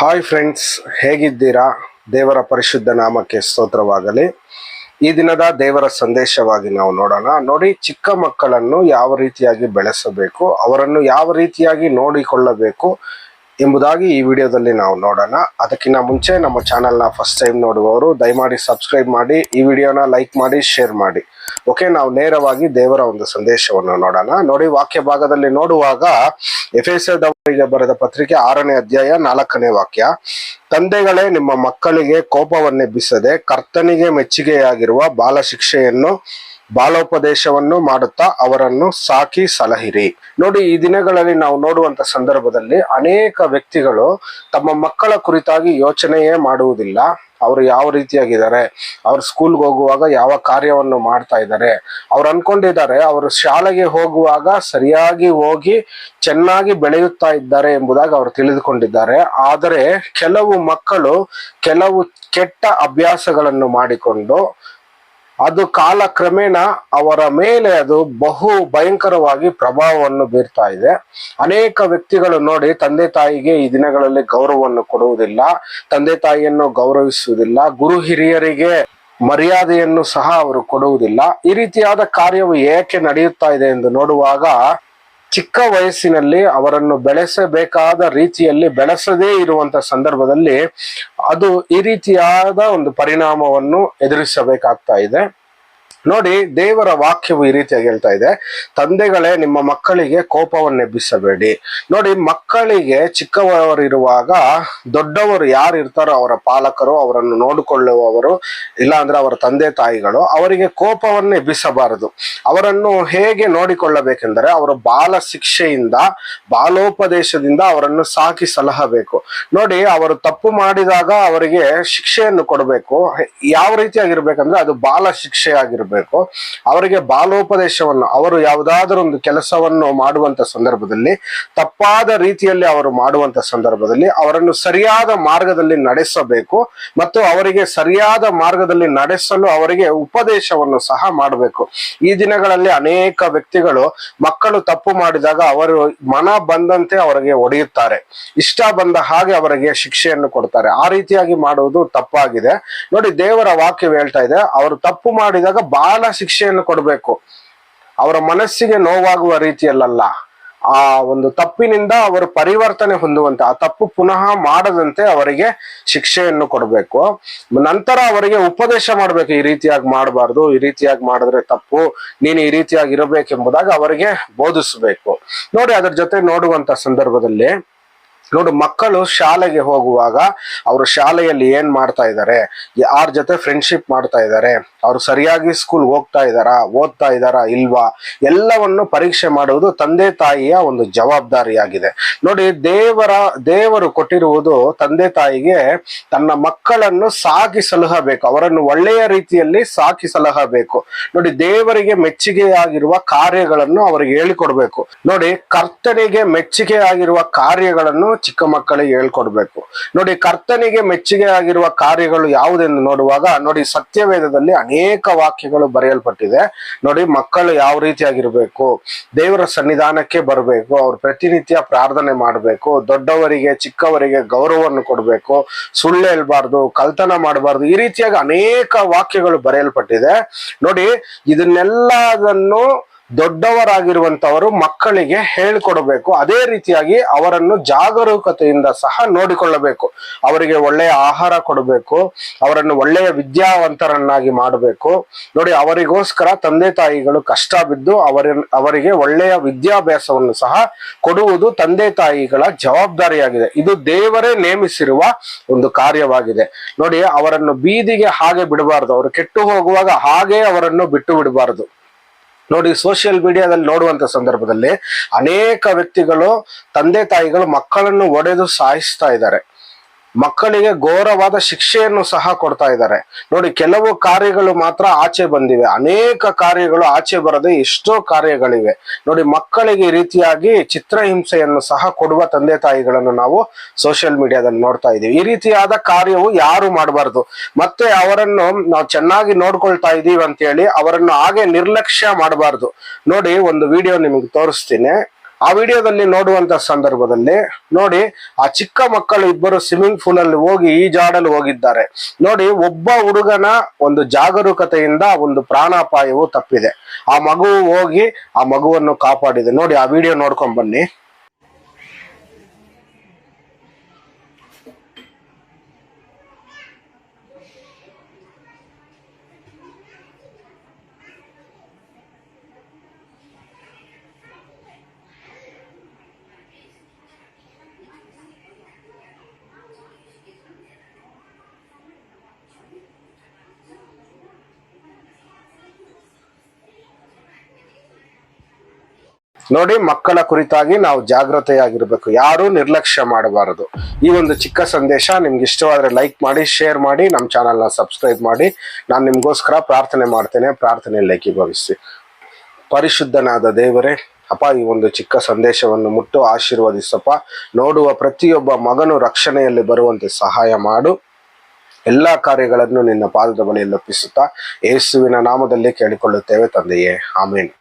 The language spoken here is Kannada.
ಹಾಯ್ ಫ್ರೆಂಡ್ಸ್, ಹೇಗಿದ್ದೀರಾ? ದೇವರ ಪರಿಶುದ್ಧ ನಾಮಕ್ಕೆ ಸ್ತೋತ್ರವಾಗಲಿ. ಈ ದಿನದ ದೇವರ ಸಂದೇಶವಾಗಿ ನಾವು ನೋಡೋಣ. ನೋಡಿ, ಚಿಕ್ಕ ಮಕ್ಕಳನ್ನು ಯಾವ ರೀತಿಯಾಗಿ ಬೆಳೆಸಬೇಕು, ಅವರನ್ನು ಯಾವ ರೀತಿಯಾಗಿ ನೋಡಿಕೊಳ್ಳಬೇಕು ಎಂಬುದಾಗಿ ಈ ವಿಡಿಯೋದಲ್ಲಿ ನಾವು ನೋಡೋಣ. ಅದಕ್ಕಿಂತ ಮುಂಚೆ ನಮ್ಮ ಚಾನಲ್ನ ಫಸ್ಟ್ ಟೈಮ್ ನೋಡುವವರು ದಯಮಾಡಿ ಸಬ್ಸ್ಕ್ರೈಬ್ ಮಾಡಿ, ಈ ವಿಡಿಯೋನ ಲೈಕ್ ಮಾಡಿ, ಶೇರ್ ಮಾಡಿ. ಓಕೆ, ನಾವು ನೇರವಾಗಿ ದೇವರ ಒಂದು ಸಂದೇಶವನ್ನು ನೋಡೋಣ. ನೋಡಿ, ವಾಕ್ಯ ಭಾಗದಲ್ಲಿ ನೋಡುವಾಗ ಎಫೆಸದವರಿಗೆ ಬರೆದ ಪತ್ರಿಕೆ 6ನೇ ಅಧ್ಯಾಯ 4ನೇ ವಾಕ್ಯ. ತಂದೆಗಳೇ, ನಿಮ್ಮ ಮಕ್ಕಳಿಗೆ ಕೋಪವನ್ನೆಬ್ಬಿಸದೆ ಕರ್ತನಿಗೆ ಮೆಚ್ಚುಗೆಯಾಗಿರುವ ಬಾಲ ಶಿಕ್ಷೆಯನ್ನು ಬಾಲೋಪದೇಶವನ್ನು ಮಾಡುತ್ತಾ ಅವರನ್ನು ಸಾಕಿ ಸಲಹಿರಿ. ನೋಡಿ, ಈ ದಿನಗಳಲ್ಲಿ ನಾವು ನೋಡುವಂತ ಸಂದರ್ಭದಲ್ಲಿ ಅನೇಕ ವ್ಯಕ್ತಿಗಳು ತಮ್ಮ ಮಕ್ಕಳ ಕುರಿತಾಗಿ ಯೋಚನೆಯೇ ಮಾಡುವುದಿಲ್ಲ. ಅವರು ಯಾವ ರೀತಿಯಾಗಿದ್ದಾರೆ, ಅವ್ರು ಸ್ಕೂಲ್ಗೆ ಹೋಗುವಾಗ ಯಾವ ಕಾರ್ಯವನ್ನು ಮಾಡ್ತಾ ಇದ್ದಾರೆ, ಅವ್ರು ಅನ್ಕೊಂಡಿದ್ದಾರೆ ಅವರು ಶಾಲೆಗೆ ಹೋಗುವಾಗ ಸರಿಯಾಗಿ ಹೋಗಿ ಚೆನ್ನಾಗಿ ಬೆಳೆಯುತ್ತಾ ಇದ್ದಾರೆ ಎಂಬುದಾಗಿ ಅವರು ತಿಳಿದುಕೊಂಡಿದ್ದಾರೆ. ಆದರೆ ಕೆಲವು ಮಕ್ಕಳು ಕೆಲವು ಕೆಟ್ಟ ಅಭ್ಯಾಸಗಳನ್ನು ಮಾಡಿಕೊಂಡು ಅದು ಕಾಲ ಕ್ರಮೇಣ ಅವರ ಮೇಲೆ ಅದು ಬಹು ಭಯಂಕರವಾಗಿ ಪ್ರಭಾವವನ್ನು ಬೀರ್ತಾ ಇದೆ. ಅನೇಕ ವ್ಯಕ್ತಿಗಳು ನೋಡಿ, ತಂದೆ ತಾಯಿಗೆ ಈ ದಿನಗಳಲ್ಲಿ ಗೌರವವನ್ನು ಕೊಡುವುದಿಲ್ಲ, ತಂದೆ ತಾಯಿಯನ್ನು ಗೌರವಿಸುವುದಿಲ್ಲ, ಗುರು ಹಿರಿಯರಿಗೆ ಮರ್ಯಾದೆಯನ್ನು ಸಹ ಅವರು ಕೊಡುವುದಿಲ್ಲ. ಈ ರೀತಿಯಾದ ಕಾರ್ಯವು ಏಕೆ ನಡೆಯುತ್ತಾ ಇದೆ ಎಂದು ನೋಡುವಾಗ, ಚಿಕ್ಕ ವಯಸ್ಸಿನಲ್ಲಿ ಅವರನ್ನು ಬೆಳೆಸಬೇಕಾದ ರೀತಿಯಲ್ಲಿ ಬೆಳೆಸದೇ ಇರುವಂತ ಸಂದರ್ಭದಲ್ಲಿ ಅದು ಈ ರೀತಿಯಾದ ಒಂದು ಪರಿಣಾಮವನ್ನು ಎದುರಿಸಬೇಕಾಗ್ತಾ ಇದೆ. ನೋಡಿ, ದೇವರ ವಾಕ್ಯವು ಈ ರೀತಿಯಾಗಿ ಹೇಳ್ತಾ ಇದೆ, ತಂದೆಗಳೇ ನಿಮ್ಮ ಮಕ್ಕಳಿಗೆ ಕೋಪವನ್ನೆಬ್ಬಿಸಬೇಡಿ. ನೋಡಿ, ಮಕ್ಕಳಿಗೆ ಚಿಕ್ಕವರಿರುವಾಗ ದೊಡ್ಡವರು ಯಾರು ಇರ್ತಾರೋ ಅವರ ಪಾಲಕರು, ಅವರನ್ನು ನೋಡಿಕೊಳ್ಳುವವರು, ಇಲ್ಲ ಅಂದ್ರೆ ಅವರ ತಂದೆ ತಾಯಿಗಳು ಅವರಿಗೆ ಕೋಪವನ್ನು ಎಬ್ಬಿಸಬಾರದು. ಅವರನ್ನು ಹೇಗೆ ನೋಡಿಕೊಳ್ಳಬೇಕೆಂದರೆ ಅವರು ಬಾಲ ಶಿಕ್ಷೆಯಿಂದ ಬಾಲೋಪದೇಶದಿಂದ ಅವರನ್ನು ಸಾಕಿ ಸಲಹಬೇಕು. ನೋಡಿ, ಅವರು ತಪ್ಪು ಮಾಡಿದಾಗ ಅವರಿಗೆ ಶಿಕ್ಷೆಯನ್ನು ಕೊಡಬೇಕು. ಯಾವ ರೀತಿಯಾಗಿರ್ಬೇಕಂದ್ರೆ ಅದು ಬಾಲ ಶಿಕ್ಷೆ ಆಗಿರ್ಬೇಕು. ಅವರಿಗೆ ಬಾಲೋಪದೇಶವನ್ನು, ಅವರು ಯಾವುದಾದ್ರೂ ಒಂದು ಕೆಲಸವನ್ನು ಮಾಡುವಂತ ಸಂದರ್ಭದಲ್ಲಿ ತಪ್ಪಾದ ರೀತಿಯಲ್ಲಿ ಅವರು ಮಾಡುವಂತ ಸಂದರ್ಭದಲ್ಲಿ ಅವರನ್ನು ಸರಿಯಾದ ಮಾರ್ಗದಲ್ಲಿ ನಡೆಸಬೇಕು ಮತ್ತು ಅವರಿಗೆ ಸರಿಯಾದ ಮಾರ್ಗದಲ್ಲಿ ನಡೆಸಲು ಅವರಿಗೆ ಉಪದೇಶವನ್ನು ಸಹ ಮಾಡಬೇಕು. ಈ ದಿನಗಳಲ್ಲಿ ಅನೇಕ ವ್ಯಕ್ತಿಗಳು ಮಕ್ಕಳು ತಪ್ಪು ಮಾಡಿದಾಗ ಅವರು ಮನ ಬಂದಂತೆ ಅವರಿಗೆ ಹೊಡೆಯುತ್ತಾರೆ, ಇಷ್ಟ ಬಂದ ಹಾಗೆ ಅವರಿಗೆ ಶಿಕ್ಷೆಯನ್ನು ಕೊಡ್ತಾರೆ. ಆ ರೀತಿಯಾಗಿ ಮಾಡುವುದು ತಪ್ಪಾಗಿದೆ. ನೋಡಿ, ದೇವರ ವಾಕ್ಯವು ಹೇಳ್ತಾ ಇದೆ, ಅವರು ತಪ್ಪು ಮಾಡಿದಾಗ ಬಾಲ ಶಿಕ್ಷೆಯನ್ನು ಕೊಡಬೇಕು. ಅವರ ಮನಸ್ಸಿಗೆ ನೋವಾಗುವ ರೀತಿಯಲ್ಲ, ಆ ಒಂದು ತಪ್ಪಿನಿಂದ ಅವರು ಪರಿವರ್ತನೆ ಹೊಂದುವಂತೆ, ಆ ತಪ್ಪು ಪುನಃ ಮಾಡದಂತೆ ಅವರಿಗೆ ಶಿಕ್ಷೆಯನ್ನು ಕೊಡಬೇಕು. ನಂತರ ಅವರಿಗೆ ಉಪದೇಶ ಮಾಡ್ಬೇಕು, ಈ ರೀತಿಯಾಗಿ ಮಾಡಬಾರ್ದು, ಈ ರೀತಿಯಾಗಿ ಮಾಡಿದ್ರೆ ತಪ್ಪು, ನೀನು ಈ ರೀತಿಯಾಗಿ ಇರಬೇಕೆಂಬುದಾಗಿ ಅವರಿಗೆ ಬೋಧಿಸಬೇಕು. ನೋಡಿ, ಅದರ ಜೊತೆ ನೋಡುವಂತ ಸಂದರ್ಭದಲ್ಲಿ ನೋಡು, ಮಕ್ಕಳು ಶಾಲೆಗೆ ಹೋಗುವಾಗ ಅವರು ಶಾಲೆಯಲ್ಲಿ ಏನ್ ಮಾಡ್ತಾ ಇದ್ದಾರೆ, ಯಾರ ಜೊತೆ ಫ್ರೆಂಡ್ಶಿಪ್ ಮಾಡ್ತಾ ಇದ್ದಾರೆ, ಅವರು ಸರಿಯಾಗಿ ಸ್ಕೂಲ್ ಹೋಗ್ತಾ ಇದ್ದಾರಾ, ಓದ್ತಾ ಇದ್ದಾರಾ ಇಲ್ವಾ, ಎಲ್ಲವನ್ನು ಪರೀಕ್ಷೆ ಮಾಡುವುದು ತಂದೆ ತಾಯಿಯ ಒಂದು ಜವಾಬ್ದಾರಿಯಾಗಿದೆ. ನೋಡಿ, ದೇವರು ಕೊಟ್ಟಿರುವುದು ತಂದೆ ತಾಯಿಗೆ ತನ್ನ ಮಕ್ಕಳನ್ನು ಸಾಕಿ ಸಲಹಬೇಕು, ಅವರನ್ನು ಒಳ್ಳೆಯ ರೀತಿಯಲ್ಲಿ ಸಾಕಿ ಸಲಹಬೇಕು. ನೋಡಿ, ದೇವರಿಗೆ ಮೆಚ್ಚುಗೆಯಾಗಿರುವ ಕಾರ್ಯಗಳನ್ನು ಅವರಿಗೆ ಹೇಳಿಕೊಡ್ಬೇಕು. ನೋಡಿ, ಕರ್ತನಿಗೆ ಮೆಚ್ಚುಗೆಯಾಗಿರುವ ಕಾರ್ಯಗಳನ್ನು ಚಿಕ್ಕ ಮಕ್ಕಳಿಗೆ ಹೇಳ್ಕೊಡ್ಬೇಕು. ನೋಡಿ, ಕರ್ತನಿಗೆ ಮೆಚ್ಚುಗೆ ಆಗಿರುವ ಕಾರ್ಯಗಳು ಯಾವುದೆಂದು ನೋಡುವಾಗ, ನೋಡಿ, ಸತ್ಯವೇದದಲ್ಲಿ ಅನೇಕ ವಾಕ್ಯಗಳು ಬರೆಯಲ್ಪಟ್ಟಿದೆ. ನೋಡಿ, ಮಕ್ಕಳು ಯಾವ ರೀತಿಯಾಗಿರ್ಬೇಕು, ದೇವರ ಸನ್ನಿಧಾನಕ್ಕೆ ಬರಬೇಕು, ಅವ್ರು ಪ್ರತಿನಿತ್ಯ ಪ್ರಾರ್ಥನೆ ಮಾಡಬೇಕು, ದೊಡ್ಡವರಿಗೆ ಚಿಕ್ಕವರಿಗೆ ಗೌರವವನ್ನು ಕೊಡಬೇಕು, ಸುಳ್ಳು ಹೇಳ್ಬಾರ್ದು, ಕಳ್ತನ ಮಾಡಬಾರ್ದು, ಈ ರೀತಿಯಾಗಿ ಅನೇಕ ವಾಕ್ಯಗಳು ಬರೆಯಲ್ಪಟ್ಟಿದೆ. ನೋಡಿ, ಇದನ್ನೆಲ್ಲದನ್ನು ದೊಡ್ಡವರಾಗಿರುವಂತವರು ಮಕ್ಕಳಿಗೆ ಹೇಳಿಕೊಡಬೇಕು. ಅದೇ ರೀತಿಯಾಗಿ ಅವರನ್ನು ಜಾಗರೂಕತೆಯಿಂದ ಸಹ ನೋಡಿಕೊಳ್ಳಬೇಕು. ಅವರಿಗೆ ಒಳ್ಳೆಯ ಆಹಾರ ಕೊಡಬೇಕು, ಅವರನ್ನು ಒಳ್ಳೆಯ ವಿದ್ಯಾವಂತರನ್ನಾಗಿ ಮಾಡಬೇಕು. ನೋಡಿ, ಅವರಿಗೋಸ್ಕರ ತಂದೆ ತಾಯಿಗಳು ಕಷ್ಟ ಬಿದ್ದು ಅವರಿಗೆ ಒಳ್ಳೆಯ ವಿದ್ಯಾಭ್ಯಾಸವನ್ನು ಸಹ ಕೊಡುವುದು ತಂದೆ ತಾಯಿಗಳ ಜವಾಬ್ದಾರಿಯಾಗಿದೆ. ಇದು ದೇವರೇ ನೇಮಿಸಿರುವ ಒಂದು ಕಾರ್ಯವಾಗಿದೆ. ನೋಡಿ, ಅವರನ್ನು ಬೀದಿಗೆ ಹಾಗೆ ಬಿಡಬಾರದು, ಅವರು ಕೆಟ್ಟು ಹೋಗುವಾಗ ಹಾಗೆ ಅವರನ್ನು ಬಿಟ್ಟು ಬಿಡಬಾರದು. ನೋಡಿ, ಸೋಷಿಯಲ್ ಮೀಡಿಯಾದಲ್ಲಿ ನೋಡುವಂತ ಸಂದರ್ಭದಲ್ಲಿ ಅನೇಕ ವ್ಯಕ್ತಿಗಳು, ತಂದೆ ತಾಯಿಗಳು ಮಕ್ಕಳನ್ನು ಒಡೆದು ಸಾಯಿಸ್ತಾ ಇದ್ದಾರೆ, ಮಕ್ಕಳಿಗೆ ಘೋರವಾದ ಶಿಕ್ಷೆಯನ್ನು ಸಹ ಕೊಡ್ತಾ ಇದ್ದಾರೆ. ನೋಡಿ, ಕೆಲವು ಕಾರ್ಯಗಳು ಮಾತ್ರ ಆಚೆ ಬಂದಿವೆ, ಅನೇಕ ಕಾರ್ಯಗಳು ಆಚೆ ಬರದೆ ಎಷ್ಟೋ ಕಾರ್ಯಗಳಿವೆ. ನೋಡಿ, ಮಕ್ಕಳಿಗೆ ಈ ರೀತಿಯಾಗಿ ಚಿತ್ರಹಿಂಸೆಯನ್ನು ಸಹ ಕೊಡುವ ತಂದೆ ತಾಯಿಗಳನ್ನು ನಾವು ಸೋಷಿಯಲ್ ಮೀಡಿಯಾದಲ್ಲಿ ನೋಡ್ತಾ ಇದ್ದೀವಿ. ಈ ರೀತಿಯಾದ ಕಾರ್ಯವು ಯಾರು ಮಾಡಬಾರ್ದು. ಮತ್ತೆ ಅವರನ್ನು ನಾವು ಚೆನ್ನಾಗಿ ನೋಡ್ಕೊಳ್ತಾ ಇದೀವಿ ಅಂತ ಹೇಳಿ ಅವರನ್ನು ಹಾಗೆ ನಿರ್ಲಕ್ಷ್ಯ ಮಾಡಬಾರ್ದು. ನೋಡಿ, ಒಂದು ವಿಡಿಯೋ ನಿಮಗೆ ತೋರಿಸ್ತೀನಿ. ಆ ವಿಡಿಯೋದಲ್ಲಿ ನೋಡುವಂತ ಸಂದರ್ಭದಲ್ಲಿ ನೋಡಿ, ಆ ಚಿಕ್ಕ ಮಕ್ಕಳು ಇಬ್ಬರು ಸ್ವಿಮ್ಮಿಂಗ್ ಪೂಲ್ ಅಲ್ಲಿ ಹೋಗಿ ಈಜಾಡಲು ಹೋಗಿದ್ದಾರೆ. ನೋಡಿ, ಒಬ್ಬ ಹುಡುಗನ ಒಂದು ಜಾಗರೂಕತೆಯಿಂದ ಒಂದು ಪ್ರಾಣಾಪಾಯವು ತಪ್ಪಿದೆ. ಆ ಮಗು ಹೋಗಿ ಆ ಮಗುವನ್ನು ಕಾಪಾಡಿದೆ. ನೋಡಿ, ಆ ವಿಡಿಯೋ ನೋಡ್ಕೊಂಡ್ ಬನ್ನಿ. ನೋಡಿ, ಮಕ್ಕಳ ಕುರಿತಾಗಿ ನಾವು ಜಾಗೃತೆಯಾಗಿರ್ಬೇಕು, ಯಾರು ನಿರ್ಲಕ್ಷ್ಯ ಮಾಡಬಾರದು. ಈ ಒಂದು ಚಿಕ್ಕ ಸಂದೇಶ ನಿಮ್ಗೆ ಇಷ್ಟವಾದ್ರೆ ಲೈಕ್ ಮಾಡಿ, ಶೇರ್ ಮಾಡಿ, ನಮ್ಮ ಚಾನಲ್ನ ಸಬ್ಸ್ಕ್ರೈಬ್ ಮಾಡಿ. ನಾನು ನಿಮ್ಗೋಸ್ಕರ ಪ್ರಾರ್ಥನೆ ಮಾಡ್ತೇನೆ, ಪ್ರಾರ್ಥನೆಯಲ್ಲಿ ಏಕೀಭವಿಸಿ. ಪರಿಶುದ್ಧನಾದ ದೇವರೇ, ಅಪ್ಪ, ಈ ಒಂದು ಚಿಕ್ಕ ಸಂದೇಶವನ್ನು ಮುಟ್ಟು ಆಶೀರ್ವದಿಸಪ್ಪ. ನೋಡುವ ಪ್ರತಿಯೊಬ್ಬ ಮಗನು ರಕ್ಷಣೆಯಲ್ಲಿ ಬರುವಂತೆ ಸಹಾಯ ಮಾಡು. ಎಲ್ಲಾ ಕಾರ್ಯಗಳನ್ನು ನಿನ್ನ ಪಾದದ ಬಳಿಯಲ್ಲಿ ಒಪ್ಪಿಸುತ್ತಾ ಯೇಸುವಿನ ನಾಮದಲ್ಲಿ ಕೇಳಿಕೊಳ್ಳುತ್ತೇವೆ ತಂದೆಯೇ, ಆಮೇನ್.